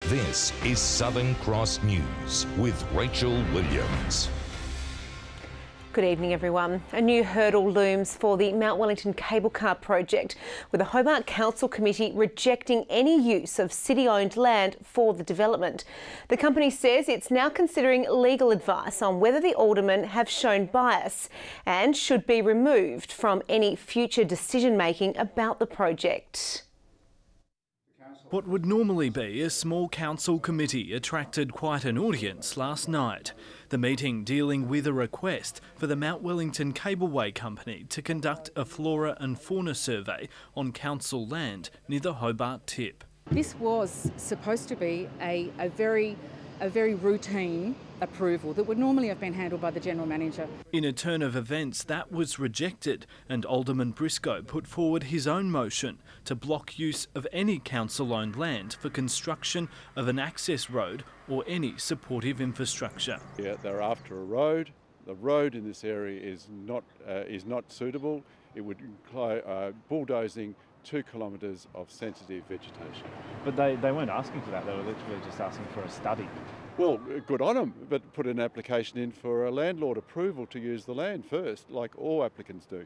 This is Southern Cross News with Rachel Williams. Good evening, everyone. A new hurdle looms for the Mount Wellington cable car project, with the Hobart Council Committee rejecting any use of city-owned land for the development. The company says it's now considering legal advice on whether the aldermen have shown bias and should be removed from any future decision-making about the project. What would normally be a small council committee attracted quite an audience last night. The meeting dealing with a request for the Mount Wellington Cableway Company to conduct a flora and fauna survey on council land near the Hobart Tip. This was supposed to be a very routine approval that would normally have been handled by the General Manager. In a turn of events, that was rejected, and Alderman Briscoe put forward his own motion to block use of any council-owned land for construction of an access road or any supportive infrastructure. Yeah, they're after a road. The road in this area is not suitable. It would imply bulldozing 2 kilometres of sensitive vegetation. But they weren't asking for that, they were literally just asking for a study. Well, good on them, but put an application in for a landlord approval to use the land first, like all applicants do.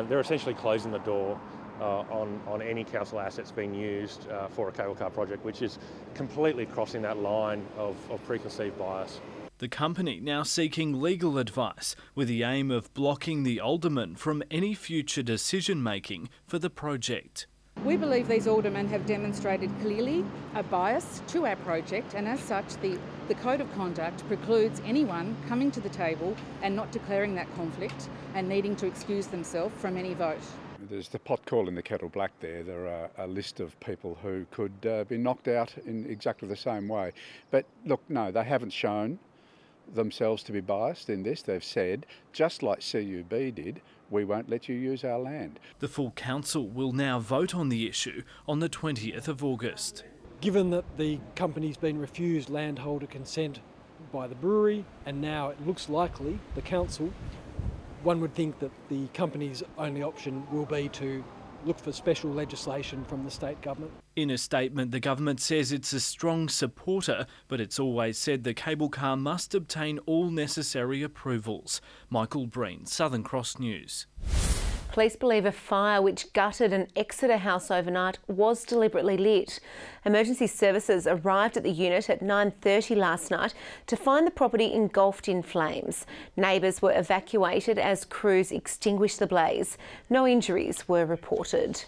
They're essentially closing the door on any council assets being used for a cable car project, which is completely crossing that line of preconceived bias. The company now seeking legal advice with the aim of blocking the aldermen from any future decision-making for the project. We believe these aldermen have demonstrated clearly a bias to our project, and as such the Code of Conduct precludes anyone coming to the table and not declaring that conflict and needing to excuse themselves from any vote. There's the pot calling the kettle black there. There are a list of people who could be knocked out in exactly the same way. But look, no, they haven't shown themselves to be biased in this. They've said, just like CUB did, we won't let you use our land. The full council will now vote on the issue on the 20th of August. Given that the company's been refused landholder consent by the brewery, and now it looks likely the council, one would think that the company's only option will be to look for special legislation from the state government. In a statement, the government says it's a strong supporter, but it's always said the cable car must obtain all necessary approvals. Michael Breen, Southern Cross News. Police believe a fire which gutted an Exeter house overnight was deliberately lit. Emergency services arrived at the unit at 9:30 last night to find the property engulfed in flames. Neighbours were evacuated as crews extinguished the blaze. No injuries were reported.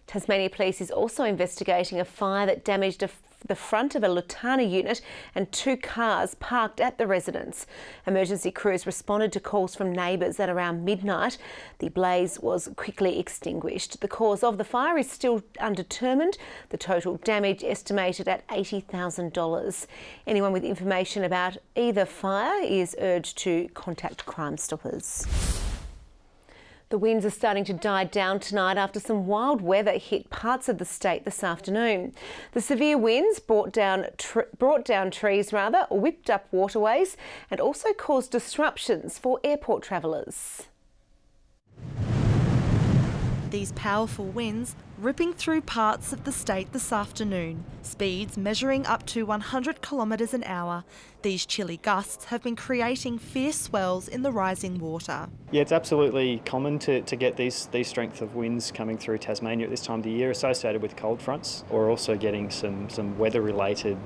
Tasmania Police is also investigating a fire that damaged the front of a Litani unit and 2 cars parked at the residence. Emergency crews responded to calls from neighbours at around midnight. The blaze was quickly extinguished. The cause of the fire is still undetermined. The total damage estimated at $80,000. Anyone with information about either fire is urged to contact Crime Stoppers. The winds are starting to die down tonight after some wild weather hit parts of the state this afternoon. The severe winds brought down trees, whipped up waterways and also caused disruptions for airport travellers. These powerful winds ripping through parts of the state this afternoon, speeds measuring up to 100 kilometres an hour. These chilly gusts have been creating fierce swells in the rising water. Yeah, it's absolutely common to get these strength of winds coming through Tasmania at this time of the year associated with cold fronts. We're also getting some weather-related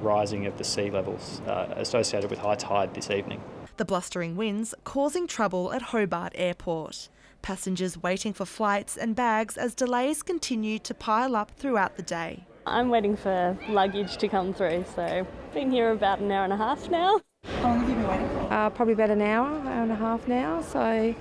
rising of the sea levels associated with high tide this evening. The blustering winds causing trouble at Hobart Airport. Passengers waiting for flights and bags as delays continue to pile up throughout the day. I'm waiting for luggage to come through, so been here about an hour and a half now. How long have you been waiting for? Probably about an hour and a half now, so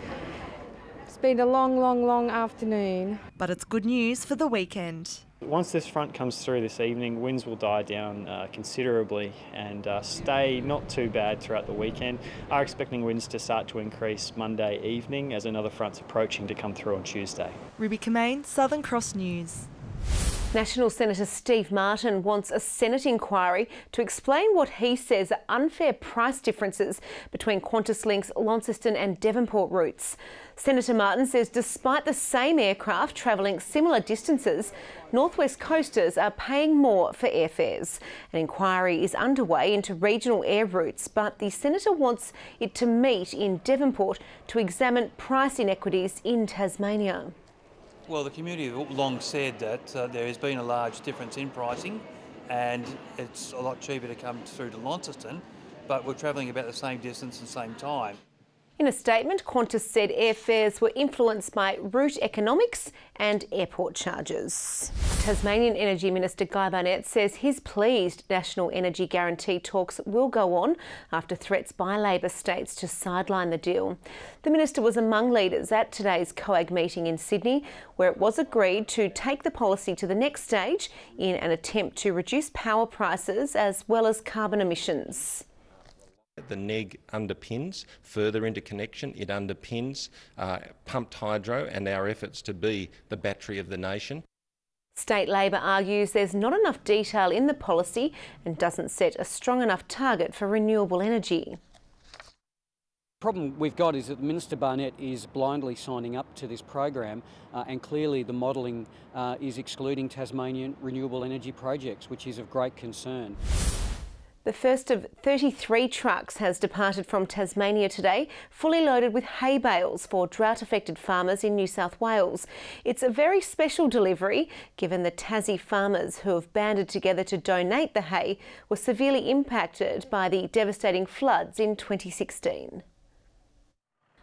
it's been a long afternoon. But it's good news for the weekend. Once this front comes through this evening, winds will die down considerably and stay not too bad throughout the weekend. Are expecting winds to start to increase Monday evening as another front's approaching to come through on Tuesday. Ruby Kamain, Southern Cross News. National Senator Steve Martin wants a Senate inquiry to explain what he says are unfair price differences between QantasLink's Launceston and Devonport routes. Senator Martin says despite the same aircraft travelling similar distances, Northwest coasters are paying more for airfares. An inquiry is underway into regional air routes, but the Senator wants it to meet in Devonport to examine price inequities in Tasmania. Well, the community have long said that there has been a large difference in pricing and it's a lot cheaper to come through to Launceston, but we're travelling about the same distance and same time. In a statement, Qantas said airfares were influenced by route economics and airport charges. Tasmanian Energy Minister Guy Barnett says he's pleased National Energy Guarantee talks will go on after threats by Labor states to sideline the deal. The minister was among leaders at today's COAG meeting in Sydney, where it was agreed to take the policy to the next stage in an attempt to reduce power prices as well as carbon emissions. The NEG underpins further interconnection, it underpins pumped hydro and our efforts to be the battery of the nation. State Labor argues there's not enough detail in the policy and doesn't set a strong enough target for renewable energy. The problem we've got is that Minister Barnett is blindly signing up to this program and clearly the modelling is excluding Tasmanian renewable energy projects, which is of great concern. The first of 33 trucks has departed from Tasmania today, fully loaded with hay bales for drought-affected farmers in New South Wales. It's a very special delivery, given the Tassie farmers who have banded together to donate the hay were severely impacted by the devastating floods in 2016.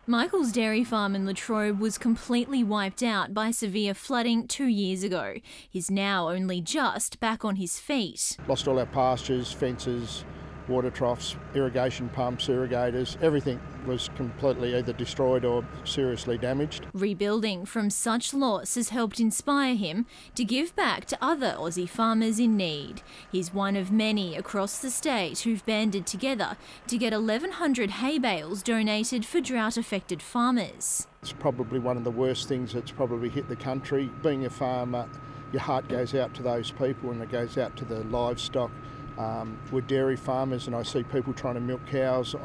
Michael's dairy farm in Latrobe was completely wiped out by severe flooding 2 years ago. He's now only just back on his feet. Lost all our pastures, fences, water troughs, irrigation pumps, irrigators, everything was completely either destroyed or seriously damaged. Rebuilding from such loss has helped inspire him to give back to other Aussie farmers in need. He's one of many across the state who've banded together to get 1,100 hay bales donated for drought-affected farmers. It's probably one of the worst things that's probably hit the country. Being a farmer, your heart goes out to those people and it goes out to the livestock. We're dairy farmers and I see people trying to milk cows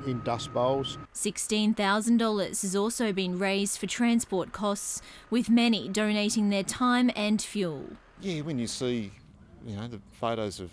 in dust bowls. $16,000 has also been raised for transport costs, with many donating their time and fuel. Yeah, when you see, the photos of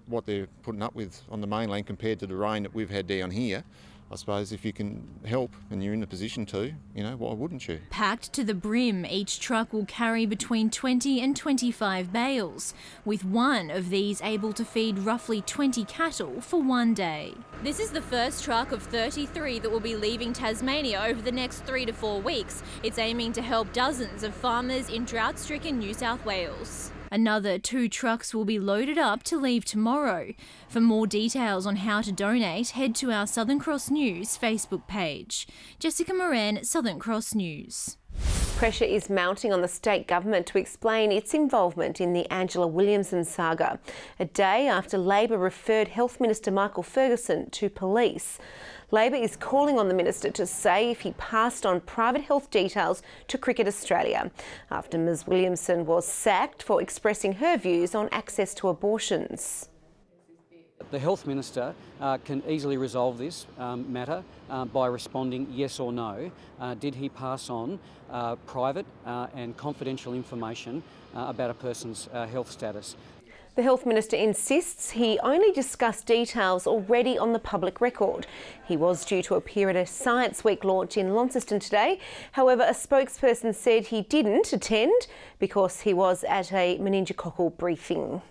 what they're putting up with on the mainland compared to the rain that we've had down here, I suppose if you can help and you're in a position to, why wouldn't you? Packed to the brim, each truck will carry between 20 and 25 bales, with one of these able to feed roughly 20 cattle for one day. This is the first truck of 33 that will be leaving Tasmania over the next 3 to 4 weeks. It's aiming to help dozens of farmers in drought-stricken New South Wales. Another 2 trucks will be loaded up to leave tomorrow. For more details on how to donate, head to our Southern Cross News Facebook page. Jessica Moran, Southern Cross News. Pressure is mounting on the state government to explain its involvement in the Angela Williamson saga, a day after Labor referred Health Minister Michael Ferguson to police. Labor is calling on the minister to say if he passed on private health details to Cricket Australia after Ms Williamson was sacked for expressing her views on access to abortions. The Health Minister can easily resolve this matter by responding yes or no. Did he pass on private and confidential information about a person's health status? The Health Minister insists he only discussed details already on the public record. He was due to appear at a Science Week launch in Launceston today. However, a spokesperson said he didn't attend because he was at a meningococcal briefing.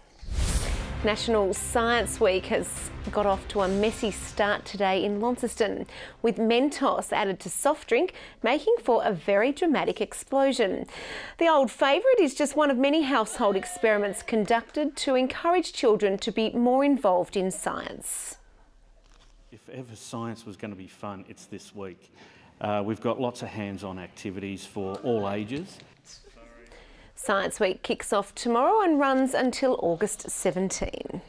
National Science Week has got off to a messy start today in Launceston, with Mentos added to soft drink, making for a very dramatic explosion. The old favourite is just one of many household experiments conducted to encourage children to be more involved in science. If ever science was going to be fun, it's this week. We've got lots of hands-on activities for all ages. Science Week kicks off tomorrow and runs until August 17.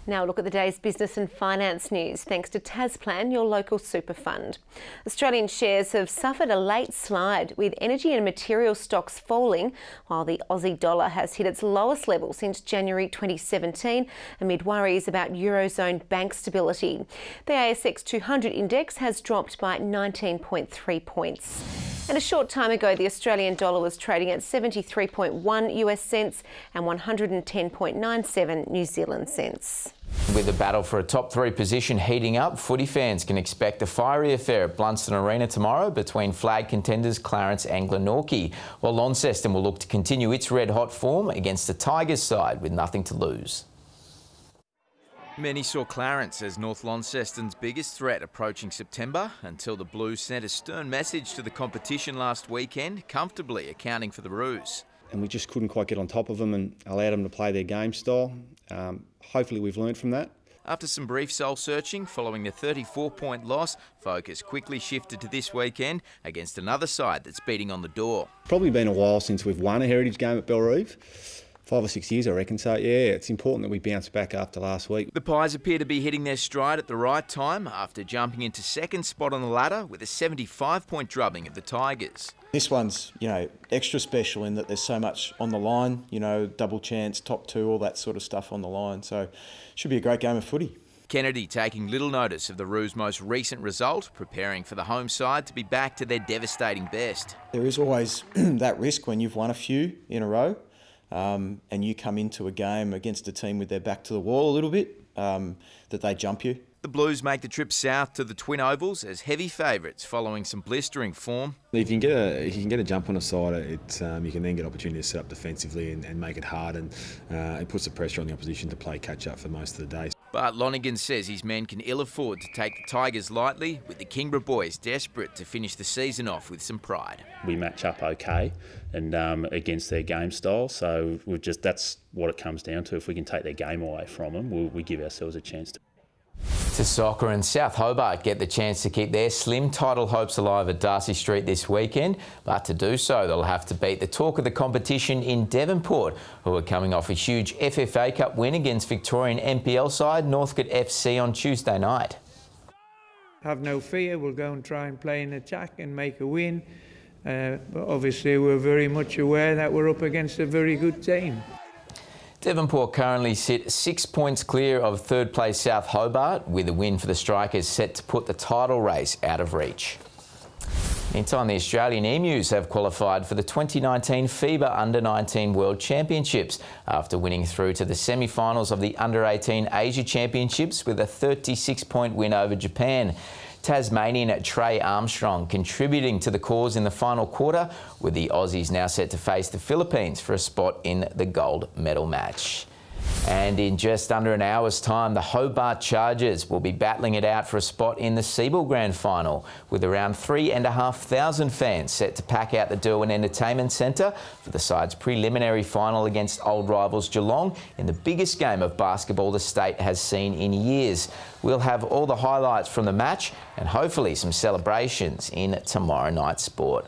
Now look at the day's business and finance news thanks to Tasplan, your local super fund. Australian shares have suffered a late slide with energy and material stocks falling, while the Aussie dollar has hit its lowest level since January 2017 amid worries about Eurozone bank stability. The ASX 200 index has dropped by 19.3 points. And a short time ago, the Australian dollar was trading at 73.1 US cents and 110.97 New Zealand cents. With the battle for a top 3 position heating up, footy fans can expect a fiery affair at Blunston Arena tomorrow between flag contenders Clarence and Glenorchy, while Launceston will look to continue its red-hot form against the Tigers side with nothing to lose. Many saw Clarence as North Launceston's biggest threat approaching September, until the Blues sent a stern message to the competition last weekend, comfortably accounting for the ruse. And we just couldn't quite get on top of them and allowed them to play their game style. Hopefully we've learned from that. After some brief soul-searching following the 34-point loss, focus quickly shifted to this weekend against another side that's beating on the door. Probably been a while since we've won a heritage game at Bellerive. 5 or 6 years, I reckon. So, yeah, it's important that we bounce back after last week. The Pies appear to be hitting their stride at the right time after jumping into second spot on the ladder with a 75-point drubbing of the Tigers. This one's, extra special in that there's so much on the line, double chance, top 2, all that sort of stuff on the line. So, should be a great game of footy. Kennedy taking little notice of the Roos' most recent result, preparing for the home side to be back to their devastating best. There is always that risk when you've won a few in a row. And you come into a game against a team with their back to the wall a little bit, that they jump you. The Blues make the trip south to the Twin Ovals as heavy favourites following some blistering form. If you can get a jump on a side, you can then get opportunity to set up defensively and make it hard, and it puts the pressure on the opposition to play catch up for most of the day. But Lonergan says his men can ill afford to take the Tigers lightly, with the Kingborough boys desperate to finish the season off with some pride. We match up okay and against their game style, so that's what it comes down to. If we can take their game away from them, we give ourselves a chance to. To soccer, and South Hobart get the chance to keep their slim title hopes alive at Darcy Street this weekend, but to do so they'll have to beat the talk of the competition in Devonport, who are coming off a huge FFA Cup win against Victorian NPL side Northcote FC on Tuesday night. Have no fear, we'll go and try and play in attack and make a win, but obviously we're very much aware that we're up against a very good team. Devonport currently sit 6 points clear of third place South Hobart, with a win for the Strikers set to put the title race out of reach. Meantime, the Australian Emus have qualified for the 2019 FIBA Under-19 World Championships after winning through to the semi-finals of the Under-18 Asia Championships with a 36-point win over Japan. Tasmanian Trey Armstrong contributing to the cause in the final quarter, with the Aussies now set to face the Philippines for a spot in the gold medal match. And in just under an hour's time, the Hobart Chargers will be battling it out for a spot in the Seabull Grand Final, with around 3,500 fans set to pack out the Derwin Entertainment Centre for the side's preliminary final against old rivals Geelong in the biggest game of basketball the state has seen in years. We'll have all the highlights from the match and hopefully some celebrations in tomorrow night's sport.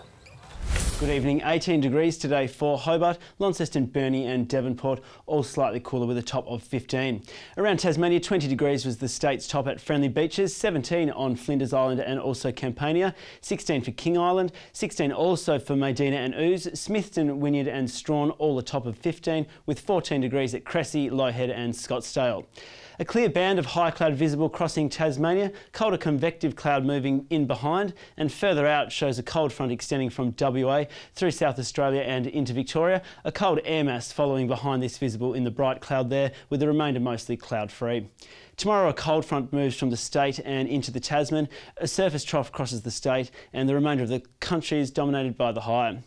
Good evening. 18 degrees today for Hobart, Launceston, Burnie and Devonport, all slightly cooler with a top of 15. Around Tasmania, 20 degrees was the state's top at Friendly Beaches, 17 on Flinders Island and also Campania, 16 for King Island, 16 also for Medina and Ouse, Smithton, Wynyard and Strawn, all a top of 15, with 14 degrees at Cressy, Low-Head and Scottsdale. A clear band of high cloud visible crossing Tasmania, colder convective cloud moving in behind, and further out shows a cold front extending from WA through South Australia and into Victoria. A cold air mass following behind this visible in the bright cloud there, with the remainder mostly cloud-free. Tomorrow a cold front moves from the state and into the Tasman, a surface trough crosses the state, and the remainder of the country is dominated by the high.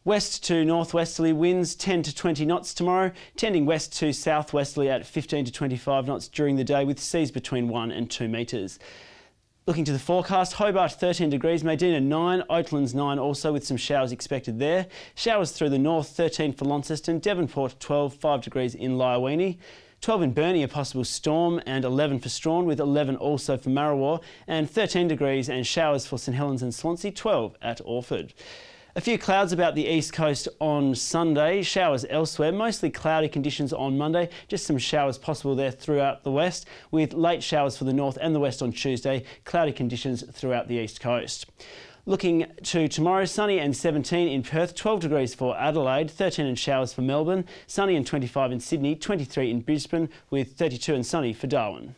West to northwesterly winds 10 to 20 knots tomorrow, tending west to southwesterly at 15 to 25 knots during the day, with seas between 1 and 2 metres. Looking to the forecast, Hobart 13 degrees, Medina 9, Oatlands 9 also, with some showers expected there. Showers through the north, 13 for Launceston, Devonport 12, 5 degrees in Lyowini. 12 in Burnie, a possible storm, and 11 for Strawn, with 11 also for Marrawar, and 13 degrees and showers for St Helens and Swansea, 12 at Orford. A few clouds about the east coast on Sunday, showers elsewhere, mostly cloudy conditions on Monday, just some showers possible there throughout the west, with late showers for the north and the west on Tuesday, cloudy conditions throughout the east coast. Looking to tomorrow, sunny and 17 in Perth, 12 degrees for Adelaide, 13 and showers for Melbourne, sunny and 25 in Sydney, 23 in Brisbane, with 32 and sunny for Darwin.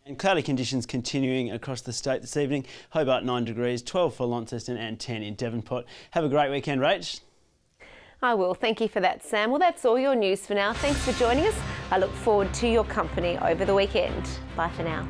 And cloudy conditions continuing across the state this evening. Hobart 9 degrees, 12 for Launceston and 10 in Devonport. Have a great weekend, Rach. I will. Thank you for that, Sam. Well, that's all your news for now. Thanks for joining us. I look forward to your company over the weekend. Bye for now.